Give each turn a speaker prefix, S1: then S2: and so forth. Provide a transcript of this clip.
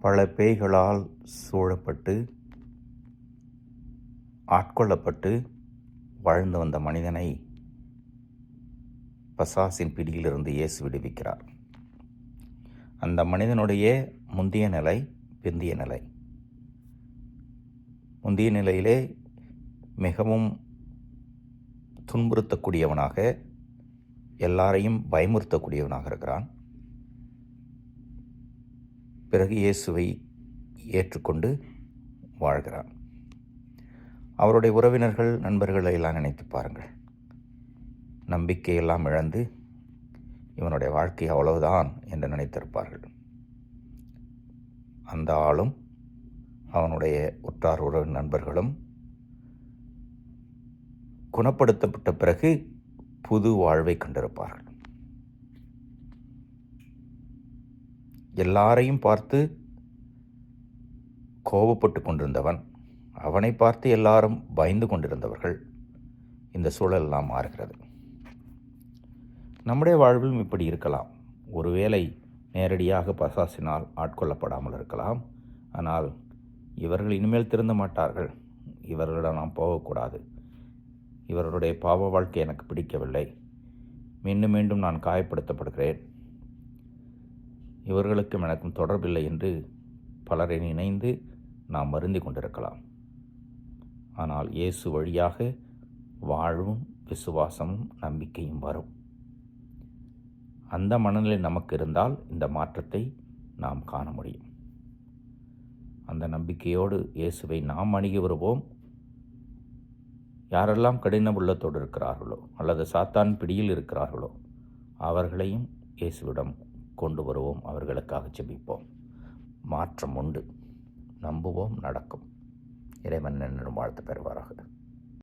S1: பல பேய்களால் சூழப்பட்டு ஆட்கொள்ளப்பட்டு வாழ்ந்து வந்த மனிதனை பசாசின் பிடியிலிருந்து இயேசு விடுவிக்கிறார். அந்த மனிதனுடைய முந்தைய நிலை, பிந்திய நிலை. முந்தைய நிலையிலே மிகவும் துன்புறுத்தக்கூடியவனாக, எல்லாரையும் பயமுறுத்தக்கூடியவனாக இருக்கிறான். பிறகு இயேசுவை ஏற்றுக்கொண்டு வாழ்கிறான். அவருடைய உறவினர்கள், நண்பர்களை எல்லாம் நினைத்து பாருங்கள். நம்பிக்கையெல்லாம் இழந்து இவனுடைய வாழ்க்கை அவ்வளவுதான் என்று நினைத்திருப்பார்கள். அந்த ஆளும் அவனுடைய உற்றார் உறவு நண்பர்களும் குணப்படுத்தப்பட்ட பிறகு புது வாழ்வை கண்டிருப்பார்கள். எல்லாரையும் பார்த்து கோபப்பட்டு கொண்டிருந்தவன், அவனை பார்த்து எல்லாரும் பயந்து கொண்டிருந்தவர்கள். இந்த சூழலெல்லாம் மாறுகிறது. நம்முடைய வாழ்விலும் இப்படி இருக்கலாம். ஒருவேளை நேரடியாக பசாசினால் ஆட்கொள்ளப்படாமல் இருக்கலாம். ஆனால் இவர்கள் இனிமேல் திருந்த மாட்டார்கள், இவர்களிடம் நாம் போகக்கூடாது, இவர்களுடைய பாவ வாழ்க்கை எனக்கு பிடிக்கவில்லை, மீண்டும் மீண்டும் நான் காயப்படுத்தப்படுகிறேன், இவர்களுக்கும் எனக்கும் தொடர்பில்லை என்று பலரை நினைந்து நாம் வருந்தி கொண்டிருக்கலாம். ஆனால் இயேசு வழியாக வாழ்வும் விசுவாசமும் நம்பிக்கையும் வரும். அந்த மனநிலை நமக்கு இருந்தால் இந்த மாற்றத்தை நாம் காண முடியும். அந்த நம்பிக்கையோடு இயேசுவை நாம் அணுகி வருவோம். யாரெல்லாம் கடின உள்ளத்தோடு இருக்கிறார்களோ அல்லது சாத்தான் பிடியில் இருக்கிறார்களோ அவர்களையும் இயேசுவிடம் கொண்டு வருவோம். அவர்களுக்காக ஜெபிப்போம். மாற்றம் உண்டு. நம்புவோம், நடக்கும். இறைவன் என்னும் வாழ்த்து பெறுவாராக.